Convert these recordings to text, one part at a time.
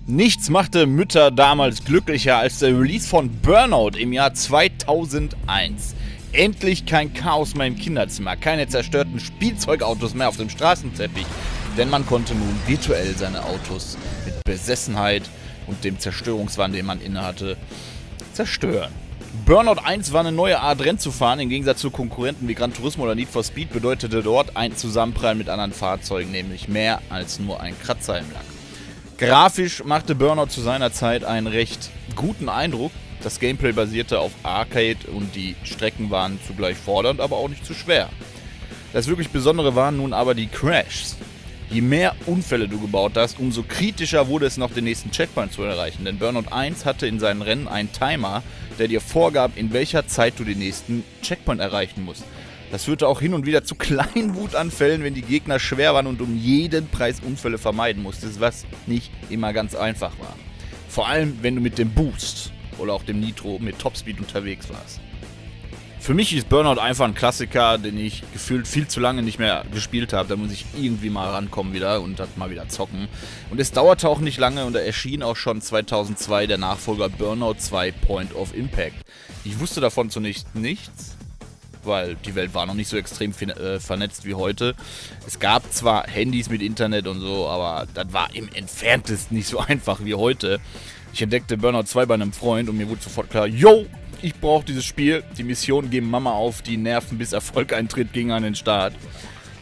Nichts machte Mütter damals glücklicher als der Release von Burnout im Jahr 2001. Endlich kein Chaos mehr im Kinderzimmer, keine zerstörten Spielzeugautos mehr auf dem Straßenteppich, denn man konnte nun virtuell seine Autos mit Besessenheit und dem Zerstörungswahn, den man innehatte, zerstören. Burnout 1 war eine neue Art Rennen zu fahren, im Gegensatz zu Konkurrenten wie Gran Turismo oder Need for Speed bedeutete dort ein Zusammenprallen mit anderen Fahrzeugen, nämlich mehr als nur ein Kratzer im Lack. Grafisch machte Burnout zu seiner Zeit einen recht guten Eindruck. Das Gameplay basierte auf Arcade und die Strecken waren zugleich fordernd, aber auch nicht zu schwer. Das wirklich Besondere waren nun aber die Crashs. Je mehr Unfälle du gebaut hast, umso kritischer wurde es noch, den nächsten Checkpoint zu erreichen. Denn Burnout 1 hatte in seinen Rennen einen Timer, der dir vorgab, in welcher Zeit du den nächsten Checkpoint erreichen musst. Das führte auch hin und wieder zu kleinen Wutanfällen, wenn die Gegner schwer waren und um jeden Preis Unfälle vermeiden musstest, was nicht immer ganz einfach war. Vor allem, wenn du mit dem Boost oder auch dem Nitro mit Topspeed unterwegs warst. Für mich ist Burnout einfach ein Klassiker, den ich gefühlt viel zu lange nicht mehr gespielt habe. Da muss ich irgendwie mal rankommen wieder und das mal wieder zocken. Und es dauerte auch nicht lange und da erschien auch schon 2002 der Nachfolger Burnout 2 Point of Impact. Ich wusste davon zunächst nichts, weil die Welt war noch nicht so extrem vernetzt wie heute. Es gab zwar Handys mit Internet und so, aber das war im Entferntesten nicht so einfach wie heute. Ich entdeckte Burnout 2 bei einem Freund und mir wurde sofort klar, yo, ich brauche dieses Spiel. Die Missionen geben Mama auf, die nerven, bis Erfolg eintritt, ging an den Start.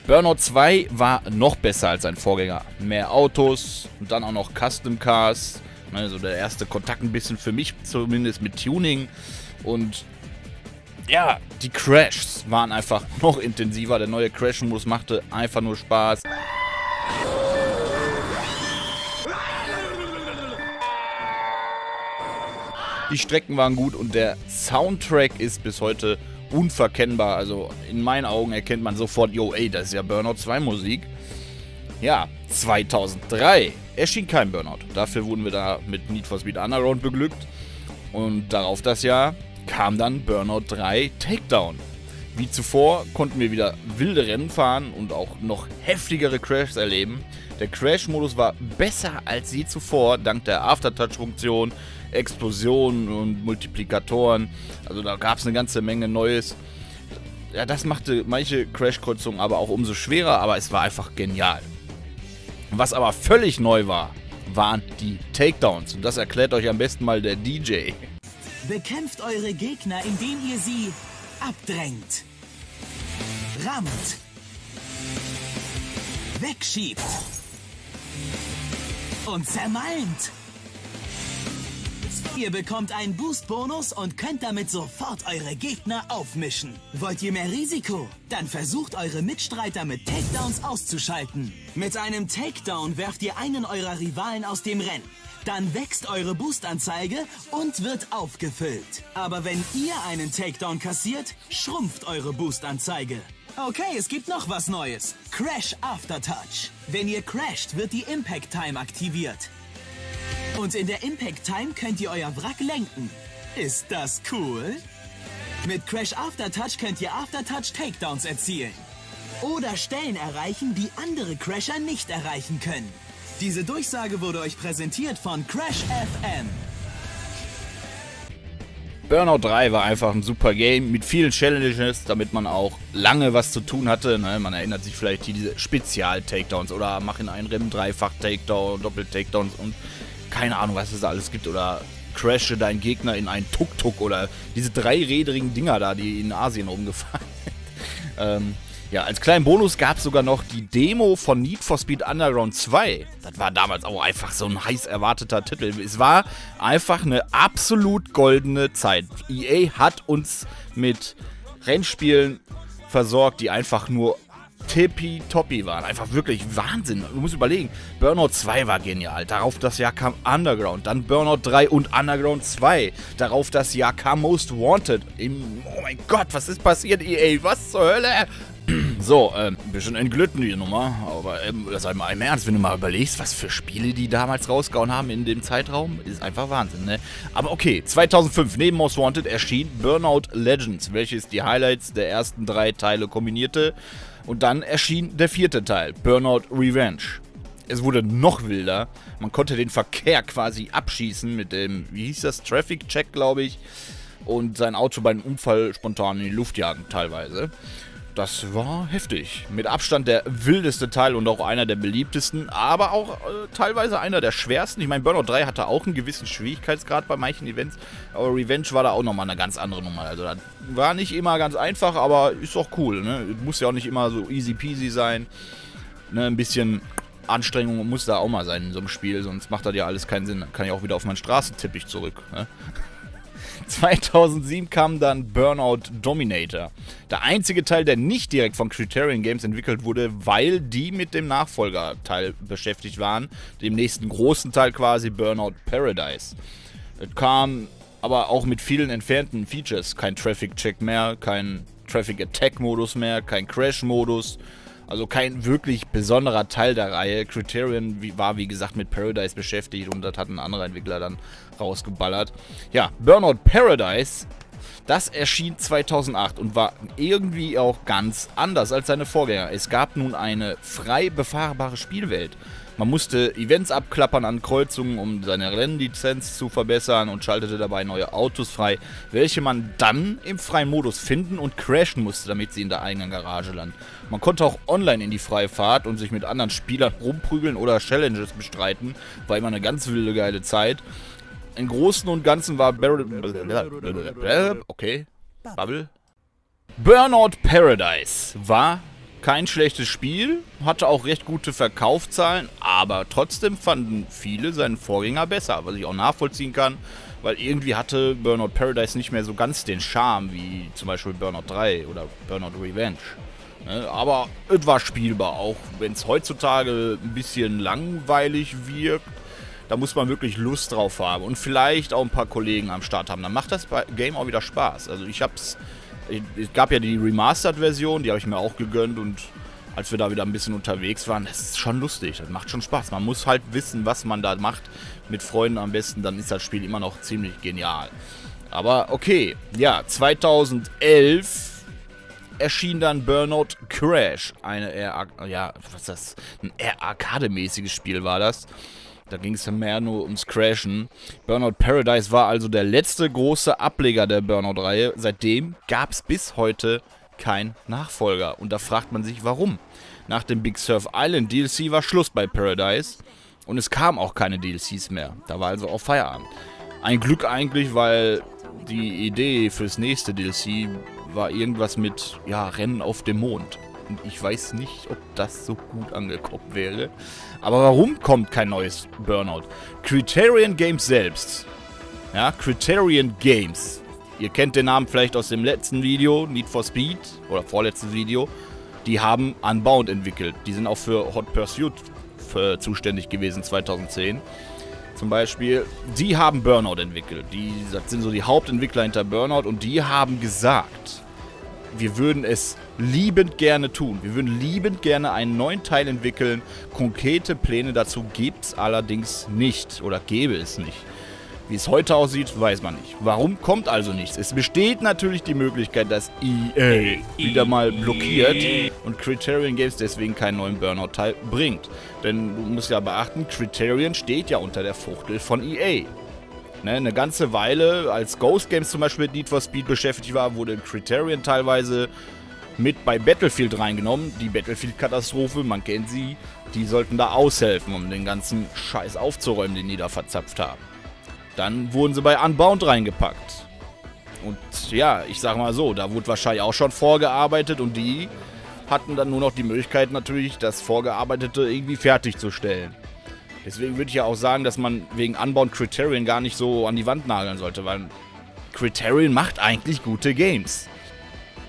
Burnout 2 war noch besser als sein Vorgänger. Mehr Autos und dann auch noch Custom Cars. Also der erste Kontakt ein bisschen für mich zumindest mit Tuning. Und ja, die Crashs waren einfach noch intensiver. Der neue Crash-Modus machte einfach nur Spaß. Die Strecken waren gut und der Soundtrack ist bis heute unverkennbar. Also in meinen Augen erkennt man sofort, yo, ey, das ist ja Burnout 2 Musik. Ja, 2003 erschien kein Burnout. Dafür wurden wir da mit Need for Speed Underground beglückt. Und darauf das Jahr kam dann Burnout 3 Takedown. Wie zuvor konnten wir wieder wilde Rennen fahren und auch noch heftigere Crashs erleben. Der Crash-Modus war besser als je zuvor, dank der Aftertouch-Funktion, Explosionen und Multiplikatoren. Also da gab es eine ganze Menge Neues. Ja, das machte manche Crash-Kreuzungen aber auch umso schwerer, aber es war einfach genial. Was aber völlig neu war, waren die Takedowns. Und das erklärt euch am besten mal der DJ. Bekämpft eure Gegner, indem ihr sie abdrängt, rammt, wegschiebt und zermalmt. Ihr bekommt einen Boost-Bonus und könnt damit sofort eure Gegner aufmischen. Wollt ihr mehr Risiko? Dann versucht eure Mitstreiter mit Takedowns auszuschalten. Mit einem Takedown werft ihr einen eurer Rivalen aus dem Rennen. Dann wächst eure Boost-Anzeige und wird aufgefüllt. Aber wenn ihr einen Takedown kassiert, schrumpft eure Boost-Anzeige. Okay, es gibt noch was Neues. Crash Aftertouch. Wenn ihr crasht, wird die Impact Time aktiviert. Und in der Impact Time könnt ihr euer Wrack lenken. Ist das cool? Mit Crash Aftertouch könnt ihr Aftertouch Takedowns erzielen. Oder Stellen erreichen, die andere Crasher nicht erreichen können. Diese Durchsage wurde euch präsentiert von Crash FM. Burnout 3 war einfach ein super Game mit vielen Challenges, damit man auch lange was zu tun hatte. Ne? Man erinnert sich vielleicht diese Spezial-Takedowns oder mach in einen Rennen Dreifach-Takedown, Doppel-Takedowns und keine Ahnung, was es da alles gibt. Oder crashe deinen Gegner in einen Tuk-Tuk oder diese dreirädrigen Dinger da, die in Asien rumgefahren sind. Ja, als kleinen Bonus gab es sogar noch die Demo von Need for Speed Underground 2. Das war damals auch einfach so ein heiß erwarteter Titel. Es war einfach eine absolut goldene Zeit. EA hat uns mit Rennspielen versorgt, die einfach nur tippitoppi waren. Einfach wirklich Wahnsinn. Du musst überlegen, Burnout 2 war genial. Darauf das Jahr kam Underground. Dann Burnout 3 und Underground 2. Darauf das Jahr kam Most Wanted. Oh mein Gott, was ist passiert, EA? Was zur Hölle? So, ein bisschen entglitten die Nummer, aber sei mal im Ernst, wenn du mal überlegst, was für Spiele die damals rausgehauen haben in dem Zeitraum, ist einfach Wahnsinn, ne? Aber okay, 2005, neben Most Wanted erschien Burnout Legends, welches die Highlights der ersten 3 Teile kombinierte und dann erschien der 4. Teil, Burnout Revenge. Es wurde noch wilder. Man konnte den Verkehr quasi abschießen mit dem, wie hieß das, Traffic Check, glaube ich. Und sein Auto bei einem Unfall spontan in die Luft jagen teilweise. Das war heftig. Mit Abstand der wildeste Teil und auch einer der beliebtesten, aber auch teilweise einer der schwersten. Ich meine, Burnout 3 hatte auch einen gewissen Schwierigkeitsgrad bei manchen Events, aber Revenge war da auch nochmal eine ganz andere Nummer. Also das war nicht immer ganz einfach, aber ist auch cool, ne? Muss ja auch nicht immer so easy peasy sein. Ne? Ein bisschen Anstrengung muss da auch mal sein in so einem Spiel, sonst macht das ja alles keinen Sinn. Dann kann ich auch wieder auf meinen Straßenteppich zurück. Ne? 2007 kam dann Burnout Dominator. Der einzige Teil, der nicht direkt von Criterion Games entwickelt wurde, weil die mit dem Nachfolgerteil beschäftigt waren. Dem nächsten großen Teil quasi, Burnout Paradise. Es kam aber auch mit vielen entfernten Features. Kein Traffic Check mehr, kein Traffic Attack Modus mehr, kein Crash Modus. Also kein wirklich besonderer Teil der Reihe. Criterion war, wie gesagt, mit Paradise beschäftigt und das hat ein anderer Entwickler dann rausgeballert. Ja, Burnout Paradise, das erschien 2008 und war irgendwie auch ganz anders als seine Vorgänger. Es gab nun eine frei befahrbare Spielwelt. Man musste Events abklappern an Kreuzungen, um seine Rennlizenz zu verbessern und schaltete dabei neue Autos frei, welche man dann im freien Modus finden und crashen musste, damit sie in der eigenen Garage landen. Man konnte auch online in die freie Fahrt und sich mit anderen Spielern rumprügeln oder Challenges bestreiten. War immer eine ganz wilde, geile Zeit. Im Großen und Ganzen war Burnout Paradise war kein schlechtes Spiel, hatte auch recht gute Verkaufszahlen, aber trotzdem fanden viele seinen Vorgänger besser, was ich auch nachvollziehen kann, weil irgendwie hatte Burnout Paradise nicht mehr so ganz den Charme wie zum Beispiel Burnout 3 oder Burnout Revenge. Aber es war spielbar, auch wenn es heutzutage ein bisschen langweilig wirkt. Da muss man wirklich Lust drauf haben und vielleicht auch ein paar Kollegen am Start haben. Dann macht das Game auch wieder Spaß. Also es gab ja die Remastered-Version, die habe ich mir auch gegönnt und als wir da wieder ein bisschen unterwegs waren, das ist schon lustig, das macht schon Spaß. Man muss halt wissen, was man da macht, mit Freunden am besten, dann ist das Spiel immer noch ziemlich genial. Aber okay, ja, 2011 erschien dann Burnout Crash, ein eher arcade-mäßiges Spiel war das. Da ging es ja mehr nur ums Crashen. Burnout Paradise war also der letzte große Ableger der Burnout-Reihe. Seitdem gab es bis heute kein Nachfolger. Und da fragt man sich, warum. Nach dem Big Surf Island DLC war Schluss bei Paradise. Und es kamen auch keine DLCs mehr. Da war also auch Feierabend. Ein Glück eigentlich, weil die Idee fürs nächste DLC war irgendwas mit, ja, Rennen auf dem Mond. Und ich weiß nicht, ob das so gut angekommen wäre. Aber warum kommt kein neues Burnout? Criterion Games selbst. Ja, Criterion Games. Ihr kennt den Namen vielleicht aus dem letzten Video, Need for Speed, oder vorletztes Video. Die haben Unbound entwickelt. Die sind auch für Hot Pursuit zuständig gewesen, 2010. Zum Beispiel, die haben Burnout entwickelt. Das sind so die Hauptentwickler hinter Burnout und die haben gesagt, wir würden es liebend gerne tun. Wir würden liebend gerne einen neuen Teil entwickeln. Konkrete Pläne dazu gibt es allerdings nicht oder gäbe es nicht. Wie es heute aussieht, weiß man nicht. Warum kommt also nichts? Es besteht natürlich die Möglichkeit, dass EA wieder mal blockiert und Criterion Games deswegen keinen neuen Burnout-Teil bringt. Denn du musst ja beachten, Criterion steht ja unter der Fuchtel von EA. Eine ganze Weile, als Ghost Games zum Beispiel mit Need for Speed beschäftigt war, wurde Criterion teilweise mit bei Battlefield reingenommen. Die Battlefield-Katastrophe, man kennt sie, die sollten da aushelfen, um den ganzen Scheiß aufzuräumen, den die da verzapft haben. Dann wurden sie bei Unbound reingepackt. Und ja, ich sag mal so, da wurde wahrscheinlich auch schon vorgearbeitet und die hatten dann nur noch die Möglichkeit natürlich, das Vorgearbeitete irgendwie fertigzustellen. Deswegen würde ich ja auch sagen, dass man wegen Unbound Criterion gar nicht so an die Wand nageln sollte, weil Criterion macht eigentlich gute Games.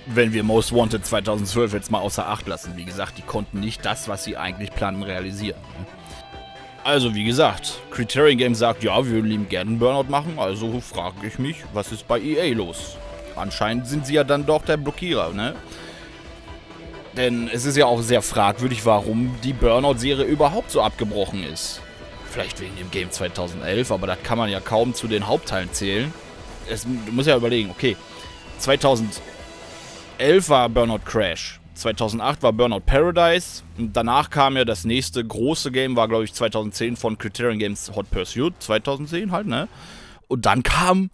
Wenn wir Most Wanted 2012 jetzt mal außer Acht lassen. Wie gesagt, die konnten nicht das, was sie eigentlich planen, realisieren. Also wie gesagt, Criterion Games sagt, ja, wir würden lieben gerne einen Burnout machen, also frage ich mich, was ist bei EA los? Anscheinend sind sie ja dann doch der Blockierer, ne? Denn es ist ja auch sehr fragwürdig, warum die Burnout-Serie überhaupt so abgebrochen ist. Vielleicht wegen dem Game 2011, aber das kann man ja kaum zu den Hauptteilen zählen. Du musst ja überlegen, okay, 2011 war Burnout Crash. 2008 war Burnout Paradise. Und danach kam ja das nächste große Game, war glaube ich 2010 von Criterion Games Hot Pursuit. 2010 halt, ne? Und dann kam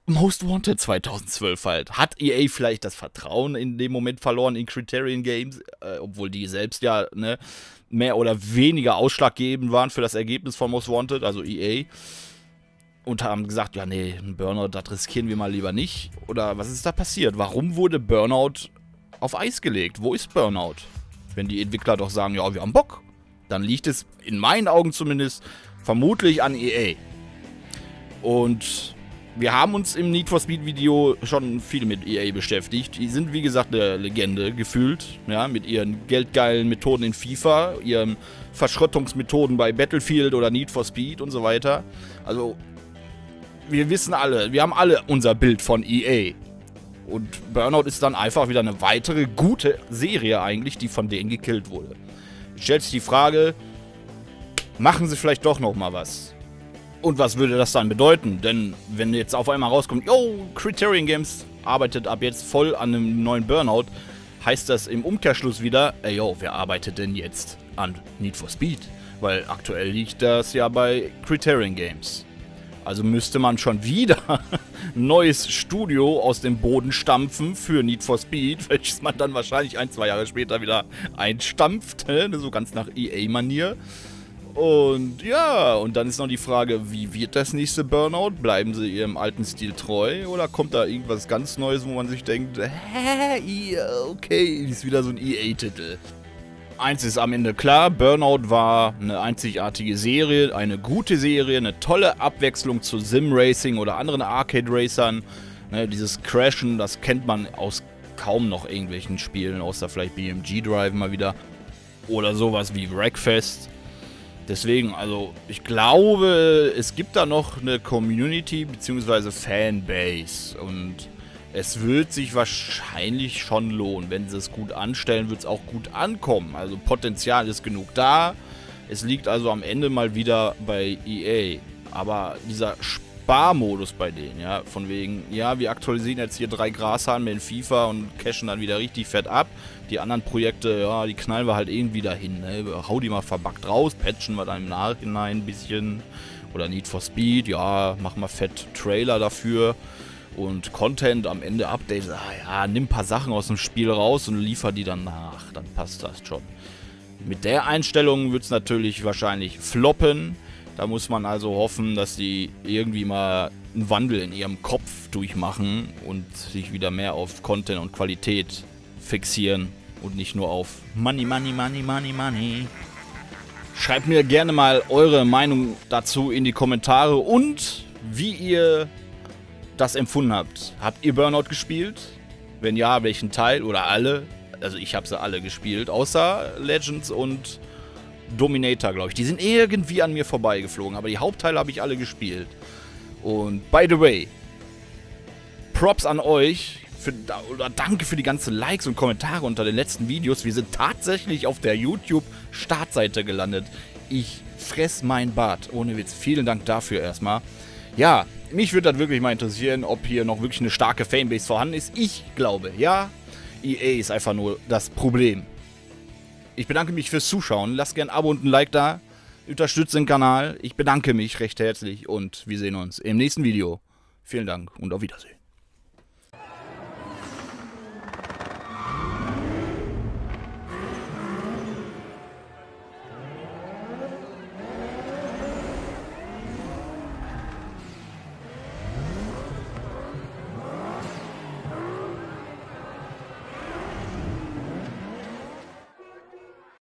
Most Wanted 2012 halt. Hat EA vielleicht das Vertrauen in dem Moment verloren in Criterion Games, obwohl die selbst ja, ne, mehr oder weniger ausschlaggebend waren für das Ergebnis von Most Wanted, also EA. Und haben gesagt, ja nee, ein Burnout, das riskieren wir mal lieber nicht. Oder was ist da passiert? Warum wurde Burnout auf Eis gelegt? Wo ist Burnout? Wenn die Entwickler doch sagen, ja, wir haben Bock, dann liegt es, in meinen Augen zumindest, vermutlich an EA. Und wir haben uns im Need for Speed Video schon viel mit EA beschäftigt. Die sind, wie gesagt, eine Legende gefühlt, ja, mit ihren geldgeilen Methoden in FIFA, ihren Verschrottungsmethoden bei Battlefield oder Need for Speed und so weiter. Also, wir wissen alle, wir haben alle unser Bild von EA. Und Burnout ist dann einfach wieder eine weitere gute Serie eigentlich, die von denen gekillt wurde. Jetzt stellt sich die Frage, machen sie vielleicht doch noch mal was? Und was würde das dann bedeuten? Denn wenn jetzt auf einmal rauskommt, yo, Criterion Games arbeitet ab jetzt voll an einem neuen Burnout, heißt das im Umkehrschluss wieder, ey yo, wer arbeitet denn jetzt an Need for Speed? Weil aktuell liegt das ja bei Criterion Games. Also müsste man schon wieder ein neues Studio aus dem Boden stampfen für Need for Speed, welches man dann wahrscheinlich 1-2 Jahre später wieder einstampft, so ganz nach EA-Manier. Und ja, und dann ist noch die Frage, wie wird das nächste Burnout? Bleiben sie ihrem alten Stil treu oder kommt da irgendwas ganz Neues, wo man sich denkt, okay, ist wieder so ein EA-Titel. Eins ist am Ende klar, Burnout war eine einzigartige Serie, eine gute Serie, eine tolle Abwechslung zu Sim-Racing oder anderen Arcade-Racern. Ne, dieses Crashen, das kennt man aus kaum noch irgendwelchen Spielen, außer vielleicht BMG Drive mal wieder. Oder sowas wie Wreckfest. Deswegen, also, ich glaube, es gibt da noch eine Community bzw. Fanbase und es wird sich wahrscheinlich schon lohnen. Wenn sie es gut anstellen, wird es auch gut ankommen. Also Potenzial ist genug da. Es liegt also am Ende mal wieder bei EA. Aber dieser Sparmodus bei denen, ja, von wegen, ja, wir aktualisieren jetzt hier 3 Grashalme in FIFA und cashen dann wieder richtig fett ab. Die anderen Projekte, ja, die knallen wir halt irgendwie dahin, ne? Hau die mal verbuggt raus, patchen wir dann im Nachhinein ein bisschen. Oder Need for Speed, ja, machen wir fett Trailer dafür. Und Content am Ende Updates, ja, nimm ein paar Sachen aus dem Spiel raus und liefer die dann nach, dann passt das schon. Mit der Einstellung wird es natürlich wahrscheinlich floppen. Da muss man also hoffen, dass die irgendwie mal einen Wandel in ihrem Kopf durchmachen und sich wieder mehr auf Content und Qualität fixieren und nicht nur auf Money, Money, Money, Money, Money. Schreibt mir gerne mal eure Meinung dazu in die Kommentare und wie ihr das empfunden habt. Habt ihr Burnout gespielt? Wenn ja, welchen Teil oder alle? Also ich habe sie alle gespielt, außer Legends und Dominator, glaube ich. Die sind irgendwie an mir vorbeigeflogen, aber die Hauptteile habe ich alle gespielt. Und by the way, Props an euch, danke für die ganzen Likes und Kommentare unter den letzten Videos. Wir sind tatsächlich auf der YouTube-Startseite gelandet. Ich fress mein Bart, ohne Witz. Vielen Dank dafür erstmal. Ja, mich würde das wirklich mal interessieren, ob hier noch wirklich eine starke Fanbase vorhanden ist. Ich glaube, ja, EA ist einfach nur das Problem. Ich bedanke mich fürs Zuschauen. Lasst gerne ein Abo und ein Like da. Unterstützt den Kanal. Ich bedanke mich recht herzlich und wir sehen uns im nächsten Video. Vielen Dank und auf Wiedersehen.